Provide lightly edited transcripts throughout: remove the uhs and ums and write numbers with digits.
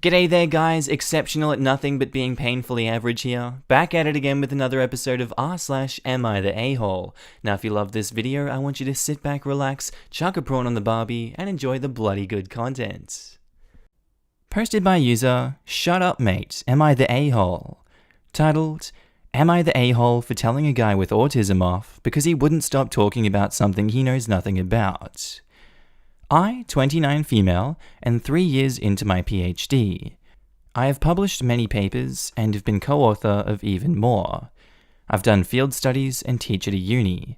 G'day there guys, exceptional at nothing but being painfully average here. Back at it again with another episode of r/AmiTheA. Now if you love this video, I want you to sit back, relax, chuck a prawn on the barbie, and enjoy the bloody good content. Posted by user, Shut Up Mate, Am I the A-hole? Titled, Am I the A-hole for telling a guy with autism off because he wouldn't stop talking about something he knows nothing about? I, 29 female, and 3 years into my PhD. I have published many papers and have been co-author of even more. I've done field studies and teach at a uni.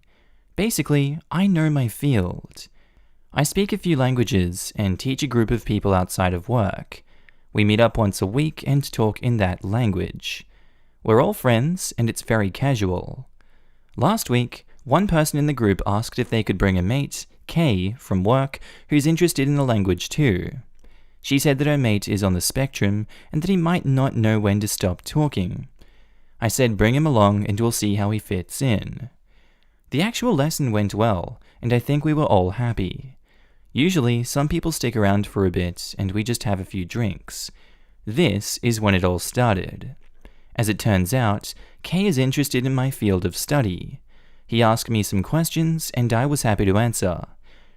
Basically, I know my field. I speak a few languages and teach a group of people outside of work. We meet up once a week and talk in that language. We're all friends and it's very casual. Last week, one person in the group asked if they could bring a mate, Kay, from work, who's interested in the language too. She said that her mate is on the spectrum and that he might not know when to stop talking. I said bring him along and we'll see how he fits in. The actual lesson went well, and I think we were all happy. Usually, some people stick around for a bit and we just have a few drinks. This is when it all started. As it turns out, Kay is interested in my field of study. He asked me some questions and I was happy to answer,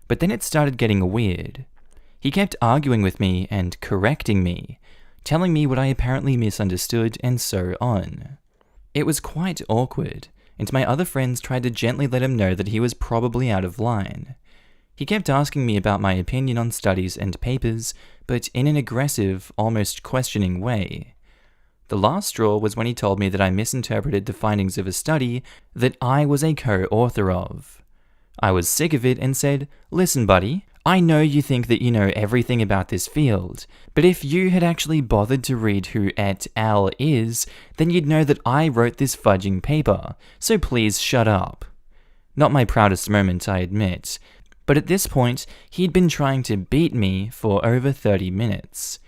but then it started getting weird. He kept arguing with me and correcting me, telling me what I apparently misunderstood and so on. It was quite awkward, and my other friends tried to gently let him know that he was probably out of line. He kept asking me about my opinion on studies and papers, but in an aggressive, almost questioning way. The last straw was when he told me that I misinterpreted the findings of a study that I was a co-author of. I was sick of it and said, "Listen, buddy, I know you think that you know everything about this field, but if you had actually bothered to read who et al. Is, then you'd know that I wrote this fudging paper, so please shut up." Not my proudest moment, I admit, but at this point, he'd been trying to beat me for over 30 minutes.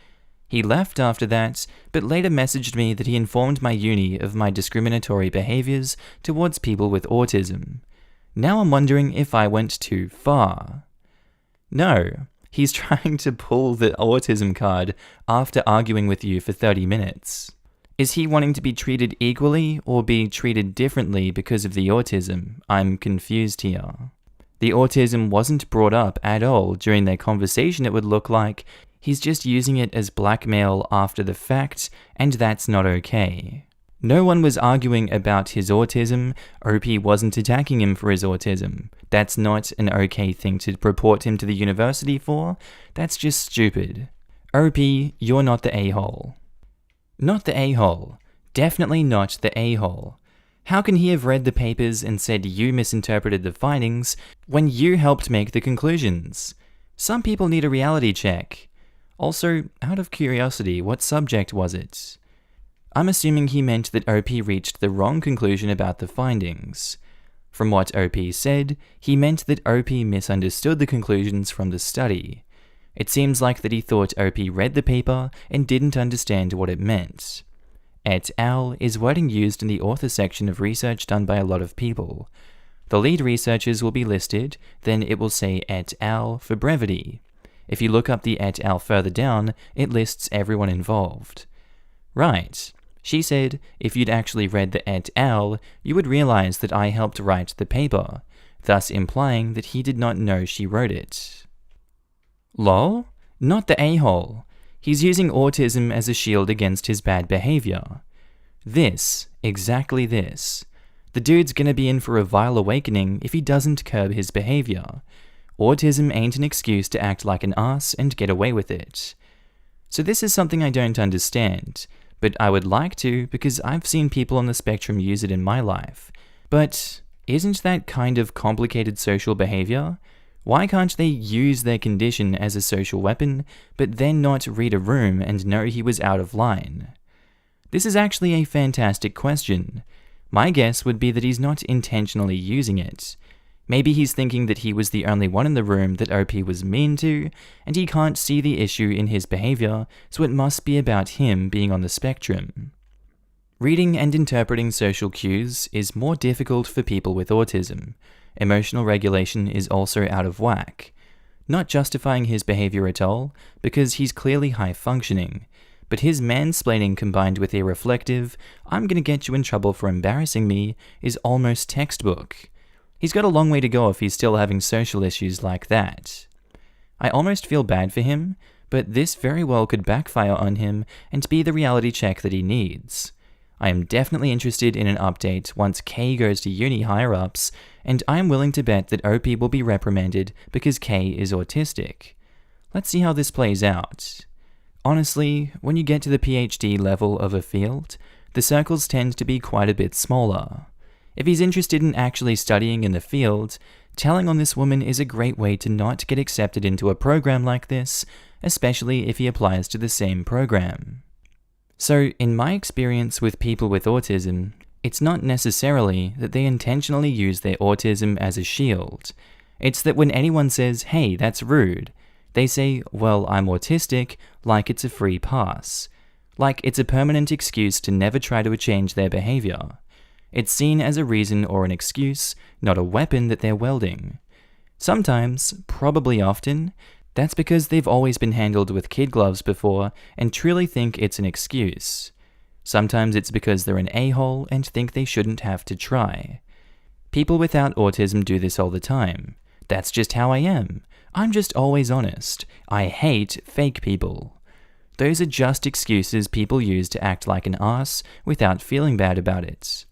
He left after that, but later messaged me that he informed my uni of my discriminatory behaviors towards people with autism. Now I'm wondering if I went too far. No, he's trying to pull the autism card after arguing with you for 30 minutes. Is he wanting to be treated equally or be treated differently because of the autism? I'm confused here. The autism wasn't brought up at all during their conversation, it would look like. He's just using it as blackmail after the fact, and that's not okay. No one was arguing about his autism. OP wasn't attacking him for his autism. That's not an okay thing to report him to the university for. That's just stupid. OP, you're not the a-hole. Not the a-hole. Definitely not the a-hole. How can he have read the papers and said you misinterpreted the findings when you helped make the conclusions? Some people need a reality check. Also, out of curiosity, what subject was it? I'm assuming he meant that OP reached the wrong conclusion about the findings. From what OP said, he meant that OP misunderstood the conclusions from the study. It seems like that he thought OP read the paper and didn't understand what it meant. Et al. Is wording used in the author section of research done by a lot of people. The lead researchers will be listed, then it will say et al. For brevity. If you look up the et al. Further down, it lists everyone involved. Right. She said, if you'd actually read the et al., you would realize that I helped write the paper, thus implying that he did not know she wrote it. Lol? Not the a-hole. He's using autism as a shield against his bad behavior. Exactly this. The dude's gonna be in for a vile awakening if he doesn't curb his behavior. Autism ain't an excuse to act like an ass and get away with it. So this is something I don't understand, but I would like to because I've seen people on the spectrum use it in my life. But isn't that kind of complicated social behavior? Why can't they use their condition as a social weapon, but then not read a room and know he was out of line? This is actually a fantastic question. My guess would be that he's not intentionally using it. Maybe he's thinking that he was the only one in the room that OP was mean to, and he can't see the issue in his behavior, so it must be about him being on the spectrum. Reading and interpreting social cues is more difficult for people with autism. Emotional regulation is also out of whack. Not justifying his behavior at all, because he's clearly high-functioning, but his mansplaining combined with a reflective, "I'm gonna get you in trouble for embarrassing me," is almost textbook. He's got a long way to go if he's still having social issues like that. I almost feel bad for him, but this very well could backfire on him and be the reality check that he needs. I am definitely interested in an update once K goes to uni higher-ups, and I am willing to bet that OP will be reprimanded because K is autistic. Let's see how this plays out. Honestly, when you get to the PhD level of a field, the circles tend to be quite a bit smaller. If he's interested in actually studying in the field, telling on this woman is a great way to not get accepted into a program like this, especially if he applies to the same program. So, in my experience with people with autism, it's not necessarily that they intentionally use their autism as a shield. It's that when anyone says, "Hey, that's rude," they say, "Well, I'm autistic," like it's a free pass. Like it's a permanent excuse to never try to change their behavior. It's seen as a reason or an excuse, not a weapon that they're wielding. Sometimes, probably often, that's because they've always been handled with kid gloves before and truly think it's an excuse. Sometimes it's because they're an a-hole and think they shouldn't have to try. People without autism do this all the time. That's just how I am. I'm just always honest. I hate fake people. Those are just excuses people use to act like an ass without feeling bad about it.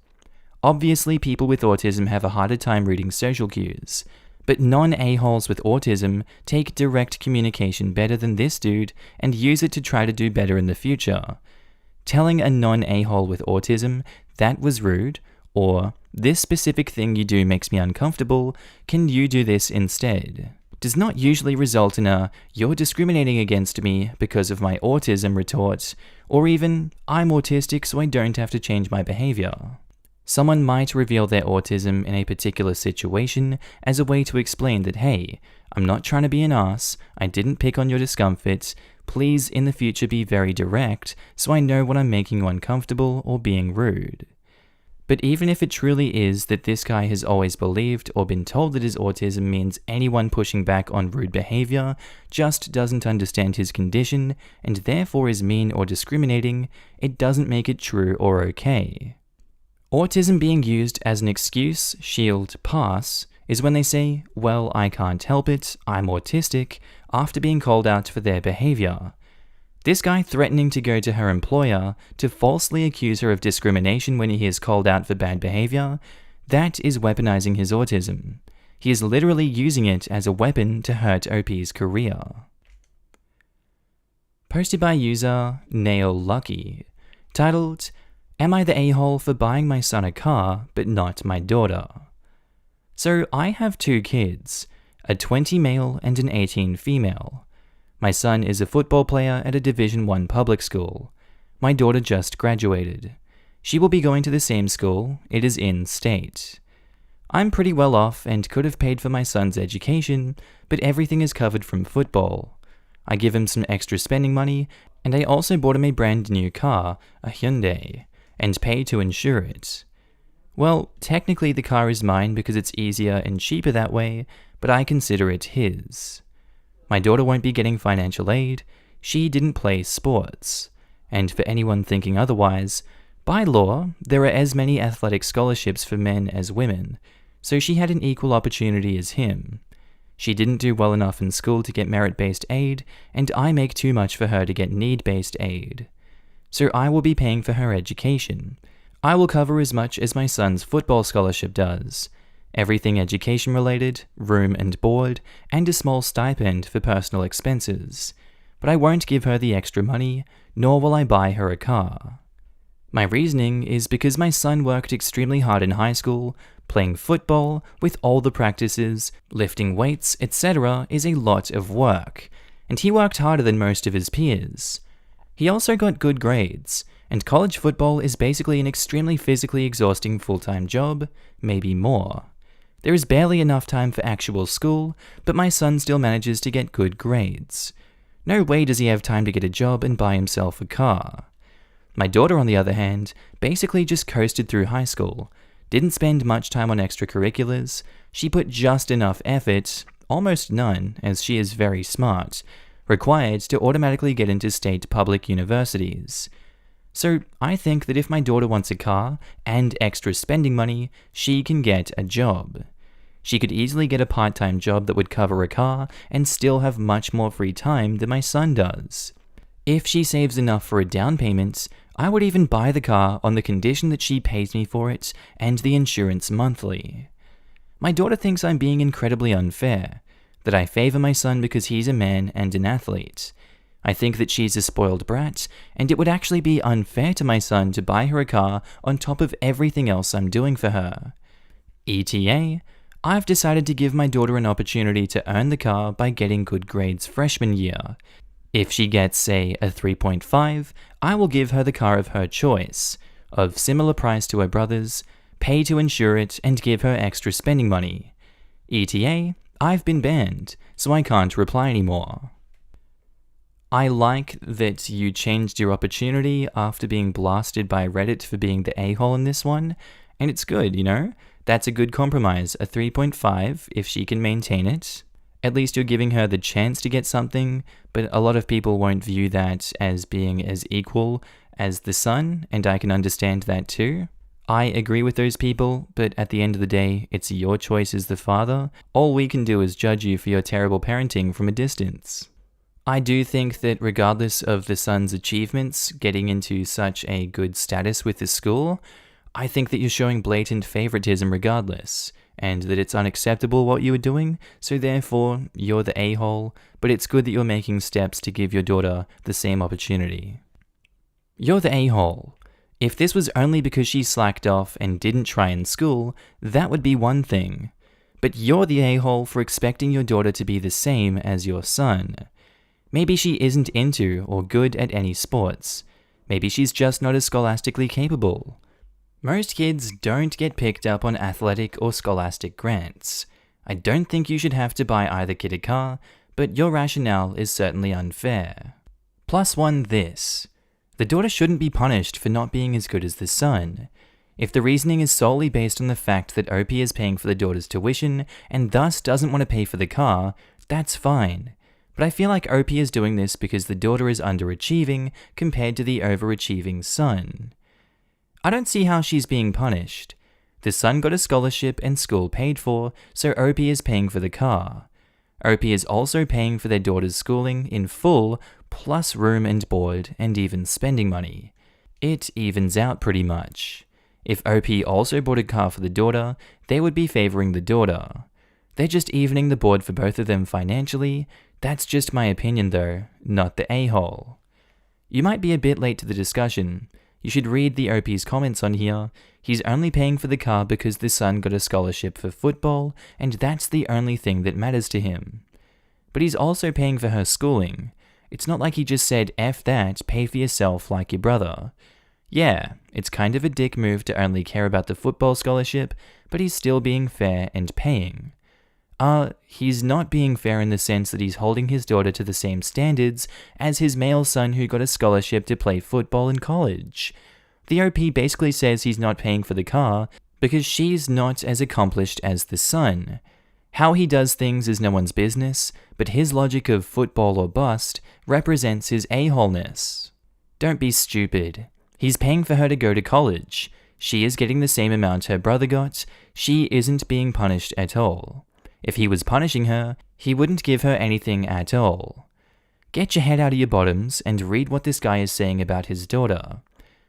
Obviously, people with autism have a harder time reading social cues, but non-a-holes with autism take direct communication better than this dude and use it to try to do better in the future. Telling a non-a-hole with autism, "That was rude," or "This specific thing you do makes me uncomfortable, can you do this instead?" does not usually result in a "You're discriminating against me because of my autism" retort, or even "I'm autistic so I don't have to change my behavior." Someone might reveal their autism in a particular situation as a way to explain that, "Hey, I'm not trying to be an ass, I didn't pick on your discomfort, please in the future be very direct so I know when I'm making you uncomfortable or being rude." But even if it truly is that this guy has always believed or been told that his autism means anyone pushing back on rude behavior just doesn't understand his condition and therefore is mean or discriminating, it doesn't make it true or okay. Autism being used as an excuse, shield, pass is when they say, "Well, I can't help it, I'm autistic," after being called out for their behavior. This guy threatening to go to her employer to falsely accuse her of discrimination when he is called out for bad behavior, that is weaponizing his autism. He is literally using it as a weapon to hurt OP's career. Posted by user Nail Lucky, titled, "Am I the a-hole for buying my son a car, but not my daughter?" So I have 2 kids, a 20 male and an 18 female. My son is a football player at a Division I public school. My daughter just graduated. She will be going to the same school, it is in-state. I'm pretty well off and could have paid for my son's education, but everything is covered from football. I give him some extra spending money, and I also bought him a brand new car, a Hyundai, and pay to insure it. Well, technically the car is mine because it's easier and cheaper that way, but I consider it his. My daughter won't be getting financial aid, she didn't play sports. And for anyone thinking otherwise, by law, there are as many athletic scholarships for men as women, so she had an equal opportunity as him. She didn't do well enough in school to get merit-based aid, and I make too much for her to get need-based aid. So I will be paying for her education. I will cover as much as my son's football scholarship does. Everything education-related, room and board, and a small stipend for personal expenses. But I won't give her the extra money, nor will I buy her a car. My reasoning is because my son worked extremely hard in high school. Playing football, with all the practices, lifting weights, etc. is a lot of work, and he worked harder than most of his peers. He also got good grades, and college football is basically an extremely physically exhausting full-time job, maybe more. There is barely enough time for actual school, but my son still manages to get good grades. No way does he have time to get a job and buy himself a car. My daughter, on the other hand, basically just coasted through high school, didn't spend much time on extracurriculars, she put just enough effort, almost none, as she is very smart, required to automatically get into state public universities. So I think that if my daughter wants a car and extra spending money, she can get a job. She could easily get a part-time job that would cover a car and still have much more free time than my son does. If she saves enough for a down payment, I would even buy the car on the condition that she pays me for it and the insurance monthly. My daughter thinks I'm being incredibly unfair, that I favor my son because he's a man and an athlete. I think that she's a spoiled brat, and it would actually be unfair to my son to buy her a car on top of everything else I'm doing for her. ETA, I've decided to give my daughter an opportunity to earn the car by getting good grades freshman year. If she gets, say, a 3.5, I will give her the car of her choice, of similar price to her brother's, pay to insure it, and give her extra spending money. ETA, I've been banned, so I can't reply anymore. I like that you changed your opportunity after being blasted by Reddit for being the a-hole in this one, and it's good, you know? That's a good compromise, a 3.5 if she can maintain it. At least you're giving her the chance to get something, but a lot of people won't view that as being as equal as the son, and I can understand that too. I agree with those people, but at the end of the day, it's your choice as the father. All we can do is judge you for your terrible parenting from a distance. I do think that regardless of the son's achievements, getting into such a good status with the school, I think that you're showing blatant favoritism regardless, and that it's unacceptable what you were doing, so therefore, you're the a-hole, but it's good that you're making steps to give your daughter the same opportunity. You're the a-hole. If this was only because she slacked off and didn't try in school, that would be one thing. But you're the a-hole for expecting your daughter to be the same as your son. Maybe she isn't into or good at any sports. Maybe she's just not as scholastically capable. Most kids don't get picked up on athletic or scholastic grants. I don't think you should have to buy either kid a car, but your rationale is certainly unfair. Plus one this. The daughter shouldn't be punished for not being as good as the son. If the reasoning is solely based on the fact that OP is paying for the daughter's tuition and thus doesn't want to pay for the car, that's fine. But I feel like OP is doing this because the daughter is underachieving compared to the overachieving son. I don't see how she's being punished. The son got a scholarship and school paid for, so OP is paying for the car. OP is also paying for their daughter's schooling in full, plus room and board, and even spending money. It evens out pretty much. If OP also bought a car for the daughter, they would be favoring the daughter. They're just evening the board for both of them financially. That's just my opinion though, not the a-hole. You might be a bit late to the discussion. You should read the OP's comments on here. He's only paying for the car because the son got a scholarship for football, and that's the only thing that matters to him. But he's also paying for her schooling. It's not like he just said, F that, pay for yourself like your brother. Yeah, it's kind of a dick move to only care about the football scholarship, but he's still being fair and paying. He's not being fair in the sense that he's holding his daughter to the same standards as his male son who got a scholarship to play football in college. The OP basically says he's not paying for the car because she's not as accomplished as the son. How he does things is no one's business, but his logic of football or bust represents his a-holeness. Don't be stupid. He's paying for her to go to college. She is getting the same amount her brother got. She isn't being punished at all. If he was punishing her, he wouldn't give her anything at all. Get your head out of your bottoms and read what this guy is saying about his daughter.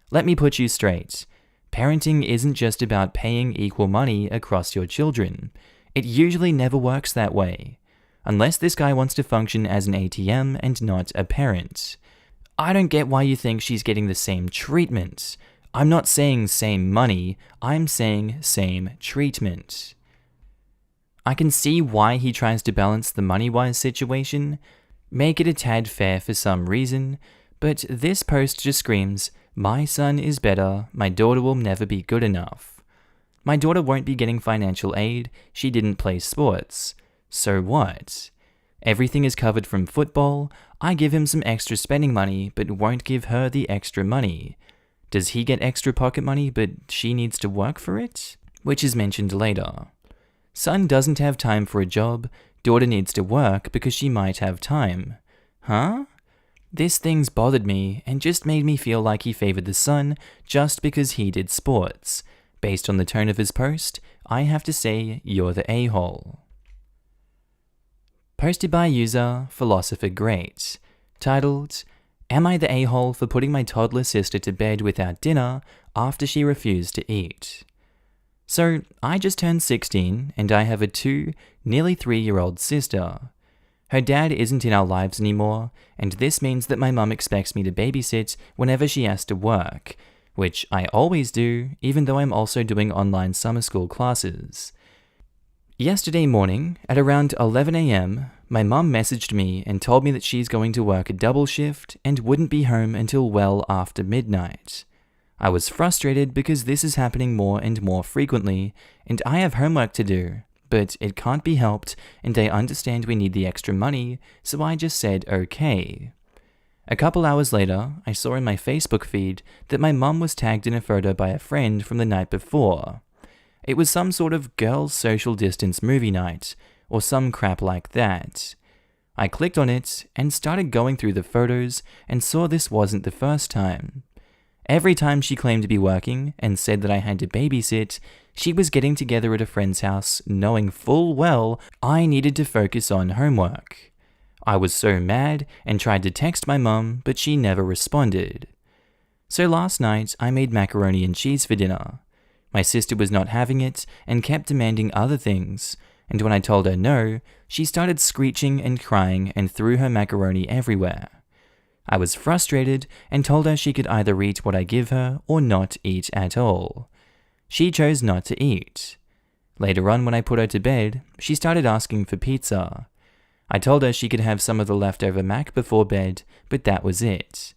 Let me put you straight. Parenting isn't just about paying equal money across your children. It usually never works that way. Unless this guy wants to function as an ATM and not a parent. I don't get why you think she's getting the same treatment. I'm not saying same money, I'm saying same treatment. I can see why he tries to balance the money-wise situation, make it a tad fair for some reason, but this post just screams, my son is better, my daughter will never be good enough. My daughter won't be getting financial aid, she didn't play sports. So what? Everything is covered from football, I give him some extra spending money, but won't give her the extra money. Does he get extra pocket money, but she needs to work for it? Which is mentioned later. Son doesn't have time for a job, Daughter needs to work because she might have time. Huh? This thing's bothered me and just made me feel like he favored the son just because he did sports. Based on the tone of his post, I have to say you're the a-hole. Posted by user Philosopher Great. Titled, Am I the a-hole for putting my toddler sister to bed without dinner after she refused to eat? So, I just turned 16 and I have a 2, nearly 3-year-old sister. Her dad isn't in our lives anymore, and this means that my mum expects me to babysit whenever she has to work, which I always do, even though I'm also doing online summer school classes. Yesterday morning, at around 11 a.m, my mum messaged me and told me that she's going to work a double shift and wouldn't be home until well after midnight. I was frustrated because this is happening more and more frequently, and I have homework to do, but it can't be helped, and I understand we need the extra money, so I just said okay. A couple hours later, I saw in my Facebook feed that my mum was tagged in a photo by a friend from the night before. It was some sort of girls' social distance movie night, or some crap like that. I clicked on it and started going through the photos and saw this wasn't the first time. Every time she claimed to be working and said that I had to babysit, she was getting together at a friend's house knowing full well I needed to focus on homework. I was so mad and tried to text my mum, but she never responded. So last night I made macaroni and cheese for dinner. My sister was not having it and kept demanding other things, and when I told her no, she started screeching and crying and threw her macaroni everywhere. I was frustrated and told her she could either eat what I give her or not eat at all. She chose not to eat. Later on, when I put her to bed, she started asking for pizza. I told her she could have some of the leftover mac before bed, but that was it.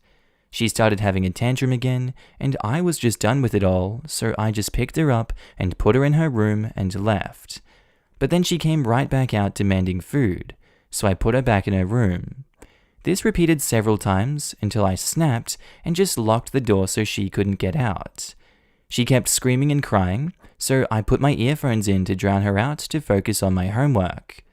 She started having a tantrum again, and I was just done with it all, so I just picked her up and put her in her room and left. But then she came right back out demanding food, so I put her back in her room. This repeated several times until I snapped and just locked the door so she couldn't get out. She kept screaming and crying, so I put my earphones in to drown her out to focus on my homework.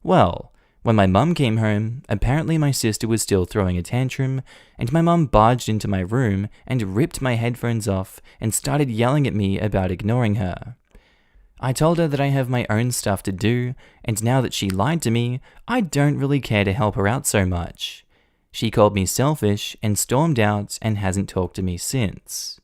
Well, when my mum came home, apparently my sister was still throwing a tantrum, and my mum barged into my room and ripped my headphones off and started yelling at me about ignoring her. I told her that I have my own stuff to do, and now that she lied to me, I don't really care to help her out so much. She called me selfish and stormed out and hasn't talked to me since.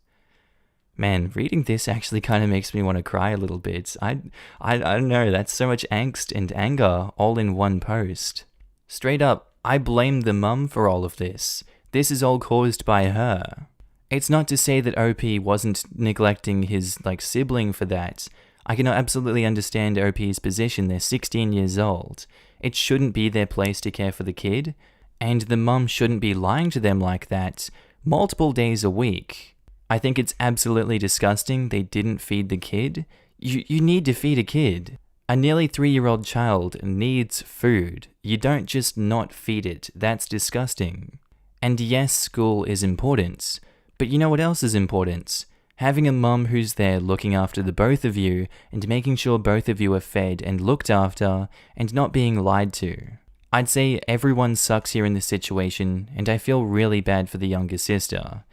Man, reading this actually kind of makes me want to cry a little bit. I don't know, that's so much angst and anger all in one post. Straight up, I blame the mum for all of this. This is all caused by her. It's not to say that OP wasn't neglecting his sibling for that. I can absolutely understand OP's position. They're 16 years old. It shouldn't be their place to care for the kid, and the mum shouldn't be lying to them like that multiple days a week. I think it's absolutely disgusting they didn't feed the kid. You need to feed a kid. A nearly 3-year-old child needs food. You don't just not feed it. That's disgusting. And yes, school is important. But you know what else is important? Having a mum who's there looking after the both of you and making sure both of you are fed and looked after and not being lied to. I'd say everyone sucks here in this situation, and I feel really bad for the younger sister.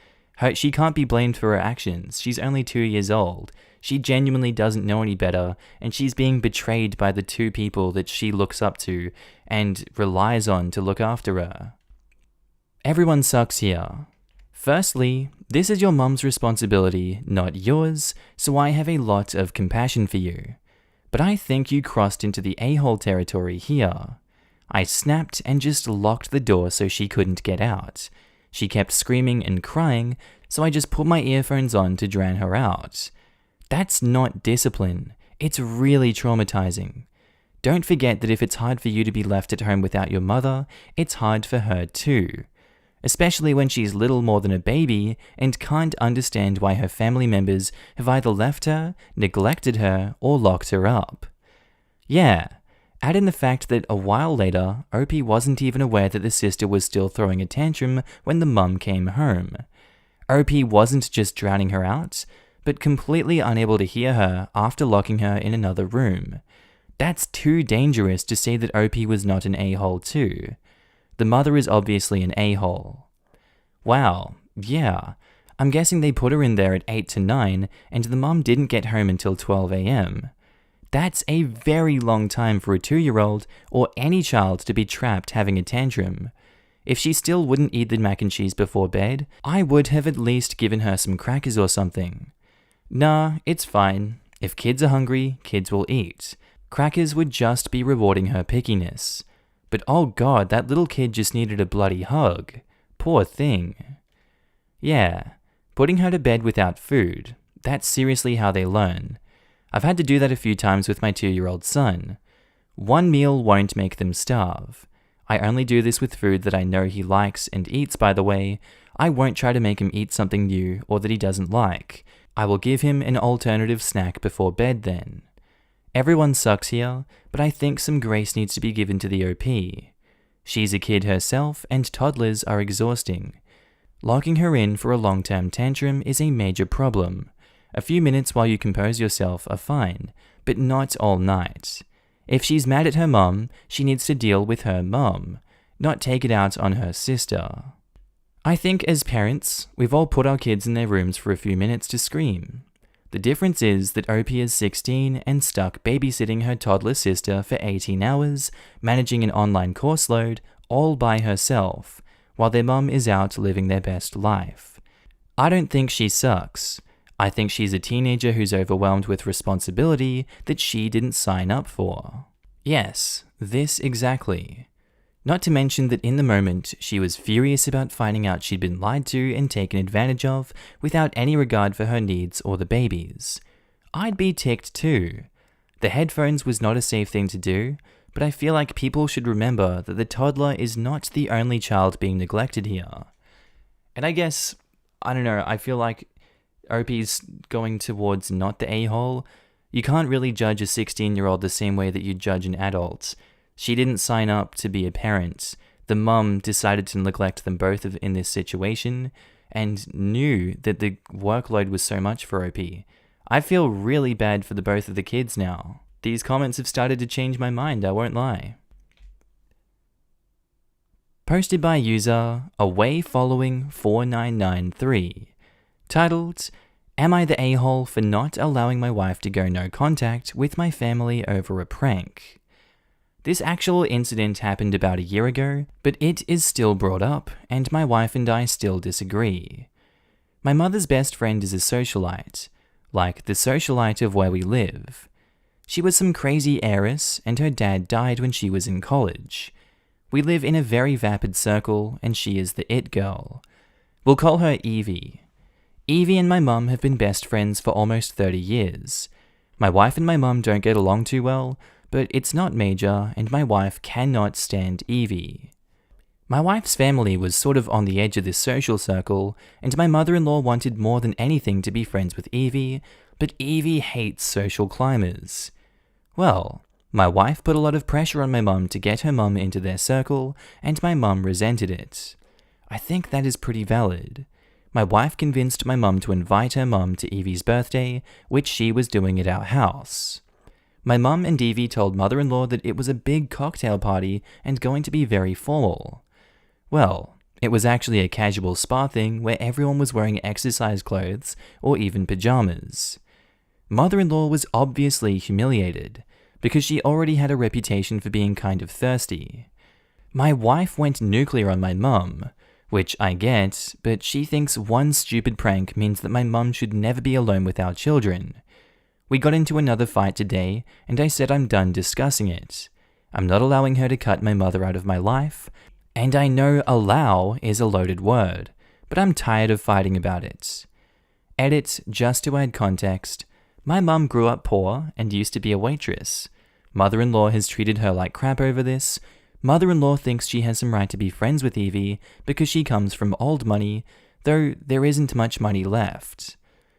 She can't be blamed for her actions. She's only 2 years old. She genuinely doesn't know any better, and she's being betrayed by the 2 people that she looks up to and relies on to look after her. Everyone sucks here. Firstly, this is your mum's responsibility, not yours, so I have a lot of compassion for you. But I think you crossed into the a-hole territory here. I snapped and just locked the door so she couldn't get out. She kept screaming and crying, so I just put my earphones on to drown her out. That's not discipline. It's really traumatizing. Don't forget that if it's hard for you to be left at home without your mother, it's hard for her too. Especially when she's little more than a baby and can't understand why her family members have either left her, neglected her, or locked her up. Yeah. Add in the fact that a while later, OP wasn't even aware that the sister was still throwing a tantrum when the mum came home. OP wasn't just drowning her out, but completely unable to hear her after locking her in another room. That's too dangerous to say that OP was not an a-hole too. The mother is obviously an a-hole. Wow, yeah. I'm guessing they put her in there at 8 to 9 and the mum didn't get home until 12 a.m. That's a very long time for a 2-year-old or any child to be trapped having a tantrum. If she still wouldn't eat the mac and cheese before bed, I would have at least given her some crackers or something. Nah, it's fine. If kids are hungry, kids will eat. Crackers would just be rewarding her pickiness. But oh god, that little kid just needed a bloody hug. Poor thing. Yeah, putting her to bed without food. That's seriously how they learn. I've had to do that a few times with my 2-year-old son. One meal won't make them starve. I only do this with food that I know he likes and eats, by the way. I won't try to make him eat something new or that he doesn't like. I will give him an alternative snack before bed then. Everyone sucks here, but I think some grace needs to be given to the OP. She's a kid herself, and toddlers are exhausting. Locking her in for a long-term tantrum is a major problem. A few minutes while you compose yourself are fine, but not all night. If she's mad at her mum, she needs to deal with her mum, not take it out on her sister. I think as parents, we've all put our kids in their rooms for a few minutes to scream. The difference is that OP is 16 and stuck babysitting her toddler sister for 18 hours, managing an online course load, all by herself, while their mum is out living their best life. I don't think she sucks. I think she's a teenager who's overwhelmed with responsibility that she didn't sign up for. Yes, this exactly. Not to mention that in the moment, she was furious about finding out she'd been lied to and taken advantage of without any regard for her needs or the baby's. I'd be ticked too. The headphones was not a safe thing to do, but I feel like people should remember that the toddler is not the only child being neglected here. And I guess, I don't know, I feel like OP's going towards not the a-hole. You can't really judge a 16-year-old the same way that you judge an adult. She didn't sign up to be a parent. The mum decided to neglect them both in this situation and knew that the workload was so much for OP. I feel really bad for the both of the kids now. These comments have started to change my mind, I won't lie. Posted by user Away Following 4993. Titled, Am I the a-hole for not allowing my wife to go no contact with my family over a prank? This actual incident happened about a year ago, but it is still brought up, and my wife and I still disagree. My mother's best friend is a socialite, like the socialite of where we live. She was some crazy heiress, and her dad died when she was in college. We live in a very vapid circle, and she is the it girl. We'll call her Evie. Evie and my mum have been best friends for almost 30 years. My wife and my mum don't get along too well, but it's not major, and my wife cannot stand Evie. My wife's family was sort of on the edge of this social circle, and my mother-in-law wanted more than anything to be friends with Evie, but Evie hates social climbers. Well, my wife put a lot of pressure on my mum to get her mum into their circle, and my mum resented it. I think that is pretty valid. My wife convinced my mum to invite her mum to Evie's birthday, which she was doing at our house. My mum and Evie told mother-in-law that it was a big cocktail party and going to be very formal. Well, it was actually a casual spa thing where everyone was wearing exercise clothes or even pajamas. Mother-in-law was obviously humiliated because she already had a reputation for being kind of thirsty. My wife went nuclear on my mum, which I get, but she thinks one stupid prank means that my mum should never be alone with our children. We got into another fight today, and I said I'm done discussing it. I'm not allowing her to cut my mother out of my life, and I know allow is a loaded word, but I'm tired of fighting about it. Edit, just to add context, my mum grew up poor and used to be a waitress. Mother-in-law has treated her like crap over this. Mother-in-law thinks she has some right to be friends with Evie because she comes from old money, though there isn't much money left.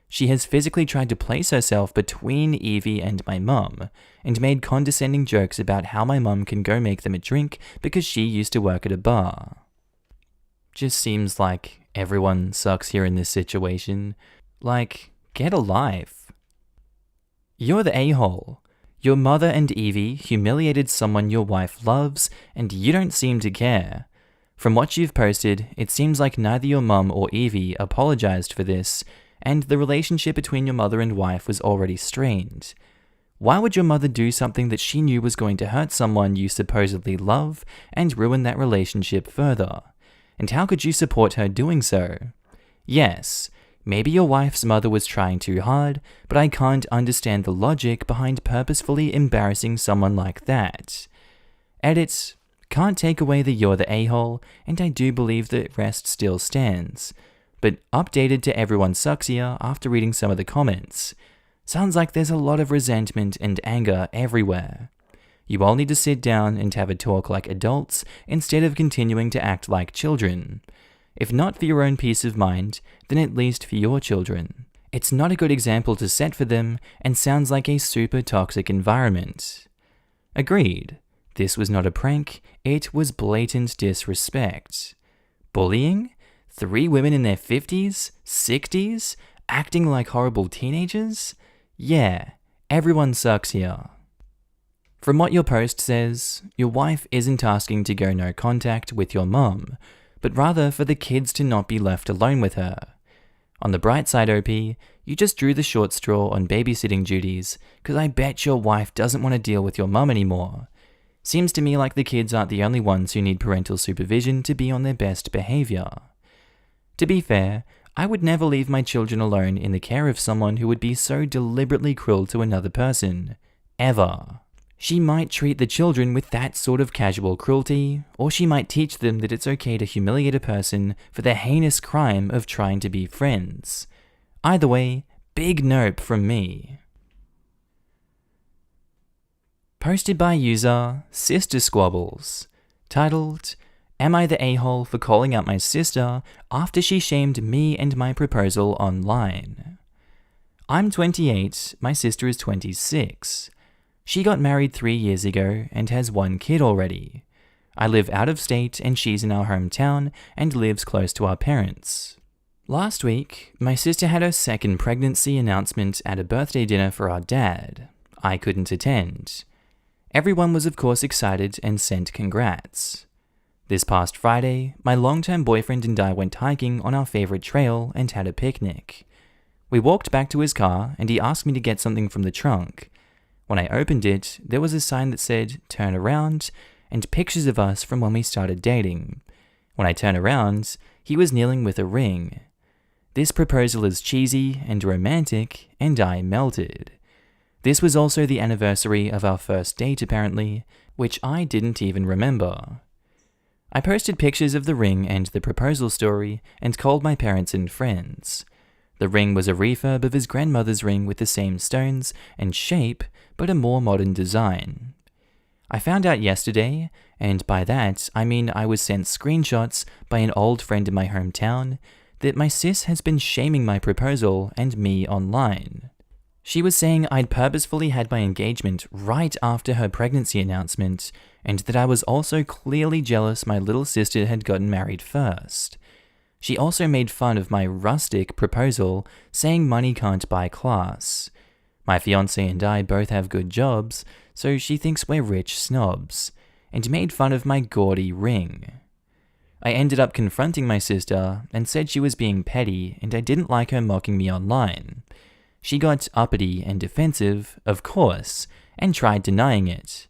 She has physically tried to place herself between Evie and my mum, and made condescending jokes about how my mum can go make them a drink because she used to work at a bar. Just seems like everyone sucks here in this situation. Like, get a life. You're the a-hole. Your mother and Evie humiliated someone your wife loves, and you don't seem to care. From what you've posted, it seems like neither your mum or Evie apologized for this, and the relationship between your mother and wife was already strained. Why would your mother do something that she knew was going to hurt someone you supposedly love and ruin that relationship further? And how could you support her doing so? Yes, maybe your wife's mother was trying too hard, but I can't understand the logic behind purposefully embarrassing someone like that. Edit. Can't take away the you're the a-hole, and I do believe the rest still stands. But updated to everyone sucks here after reading some of the comments. Sounds like there's a lot of resentment and anger everywhere. You all need to sit down and have a talk like adults instead of continuing to act like children. If not for your own peace of mind, then at least for your children. It's not a good example to set for them and sounds like a super toxic environment. Agreed. This was not a prank, it was blatant disrespect. Bullying? 3 women in their 50s? 60s? Acting like horrible teenagers? Yeah, everyone sucks here. From what your post says, your wife isn't asking to go no contact with your mum, but rather for the kids to not be left alone with her. On the bright side, OP, you just drew the short straw on babysitting duties, because I bet your wife doesn't want to deal with your mum anymore. Seems to me like the kids aren't the only ones who need parental supervision to be on their best behavior. To be fair, I would never leave my children alone in the care of someone who would be so deliberately cruel to another person. Ever. She might treat the children with that sort of casual cruelty, or she might teach them that it's okay to humiliate a person for the heinous crime of trying to be friends. Either way, big nope from me. Posted by user Sister Squabbles, titled, Am I the a-hole for calling out my sister after she shamed me and my proposal online? I'm 28, my sister is 26. She got married 3 years ago and has 1 kid already. I live out of state and she's in our hometown and lives close to our parents. Last week, my sister had her 2nd pregnancy announcement at a birthday dinner for our dad. I couldn't attend. Everyone was of course excited and sent congrats. This past Friday, my long-term boyfriend and I went hiking on our favorite trail and had a picnic. We walked back to his car and he asked me to get something from the trunk. When I opened it, there was a sign that said, "Turn around," and pictures of us from when we started dating. When I turned around, he was kneeling with a ring. This proposal is cheesy and romantic, and I melted. This was also the anniversary of our first date apparently, which I didn't even remember. I posted pictures of the ring and the proposal story and called my parents and friends. The ring was a refurb of his grandmother's ring with the same stones and shape, but a more modern design. I found out yesterday, and by that I mean I was sent screenshots by an old friend in my hometown, that my sis has been shaming my proposal and me online. She was saying I'd purposefully had my engagement right after her pregnancy announcement, and that I was also clearly jealous my little sister had gotten married first. She also made fun of my rustic proposal, saying money can't buy class. My fiancé and I both have good jobs, so she thinks we're rich snobs, and made fun of my gaudy ring. I ended up confronting my sister and said she was being petty and I didn't like her mocking me online. She got uppity and defensive, of course, and tried denying it.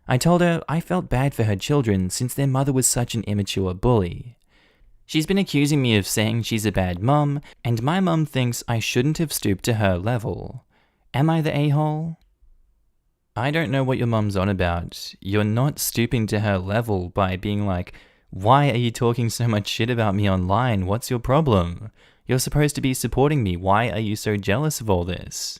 I told her I felt bad for her children since their mother was such an immature bully. She's been accusing me of saying she's a bad mum, and my mum thinks I shouldn't have stooped to her level. Am I the a-hole? I don't know what your mum's on about. You're not stooping to her level by being like, why are you talking so much shit about me online? What's your problem? You're supposed to be supporting me. Why are you so jealous of all this?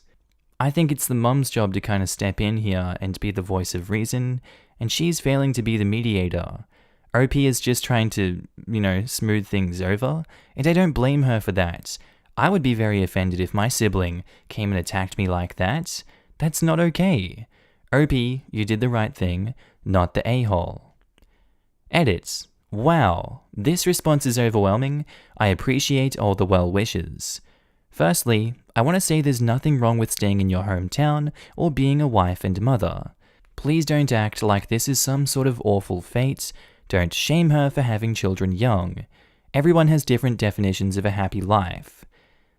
I think it's the mum's job to kind of step in here and be the voice of reason, and she's failing to be the mediator. OP is just trying to, smooth things over, and I don't blame her for that. I would be very offended if my sibling came and attacked me like that. That's not okay. OP, you did the right thing, not the a-hole. Edit. Wow, this response is overwhelming. I appreciate all the well wishes. Firstly, I want to say there's nothing wrong with staying in your hometown or being a wife and mother. Please don't act like this is some sort of awful fate. Don't shame her for having children young. Everyone has different definitions of a happy life.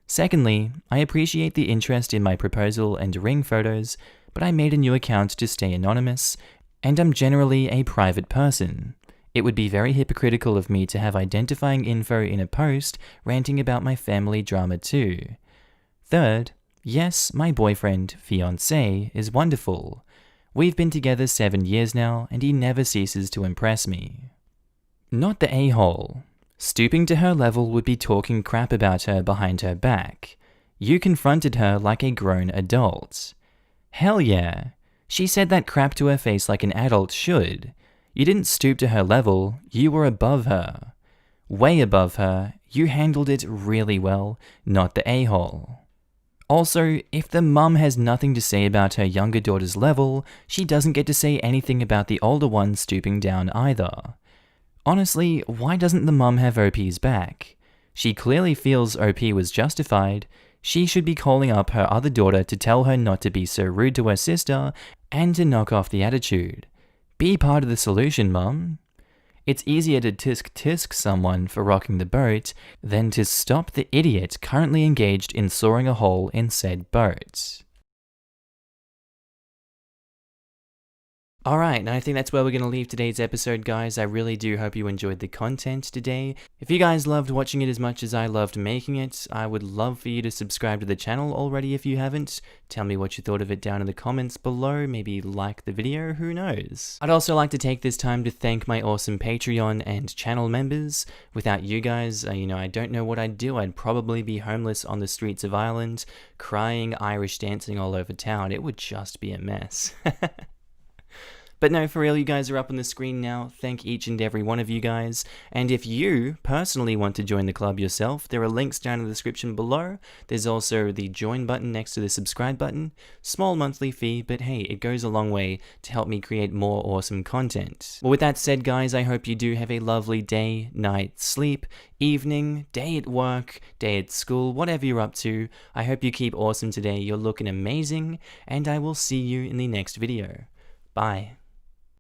Secondly, I appreciate the interest in my proposal and ring photos, but I made a new account to stay anonymous, and I'm generally a private person. It would be very hypocritical of me to have identifying info in a post ranting about my family drama too. Third, yes, my boyfriend, fiancé, is wonderful. We've been together 7 years now, and he never ceases to impress me. Not the a-hole. Stooping to her level would be talking crap about her behind her back. You confronted her like a grown adult. Hell yeah. She said that crap to her face like an adult should. You didn't stoop to her level, you were above her. Way above her, you handled it really well, not the a-hole. Also, if the mum has nothing to say about her younger daughter's level, she doesn't get to say anything about the older one stooping down either. Honestly, why doesn't the mum have OP's back? She clearly feels OP was justified. She should be calling up her other daughter to tell her not to be so rude to her sister and to knock off the attitude. Be part of the solution, mum. It's easier to tisk someone for rocking the boat than to stop the idiot currently engaged in sawing a hole in said boat. Alright, and I think that's where we're going to leave today's episode, guys. I really do hope you enjoyed the content today. If you guys loved watching it as much as I loved making it, I would love for you to subscribe to the channel already if you haven't. Tell me what you thought of it down in the comments below, maybe like the video, who knows. I'd also like to take this time to thank my awesome Patreon and channel members. Without you guys, I don't know what I'd do. I'd probably be homeless on the streets of Ireland, crying, Irish dancing all over town. It would just be a mess. But no, for real, you guys are up on the screen now. Thank each and every one of you guys. And if you personally want to join the club yourself, there are links down in the description below. There's also the join button next to the subscribe button. Small monthly fee, but hey, it goes a long way to help me create more awesome content. Well, with that said, guys, I hope you do have a lovely day, night, sleep, evening, day at work, day at school, whatever you're up to. I hope you keep awesome today. You're looking amazing, and I will see you in the next video. Bye.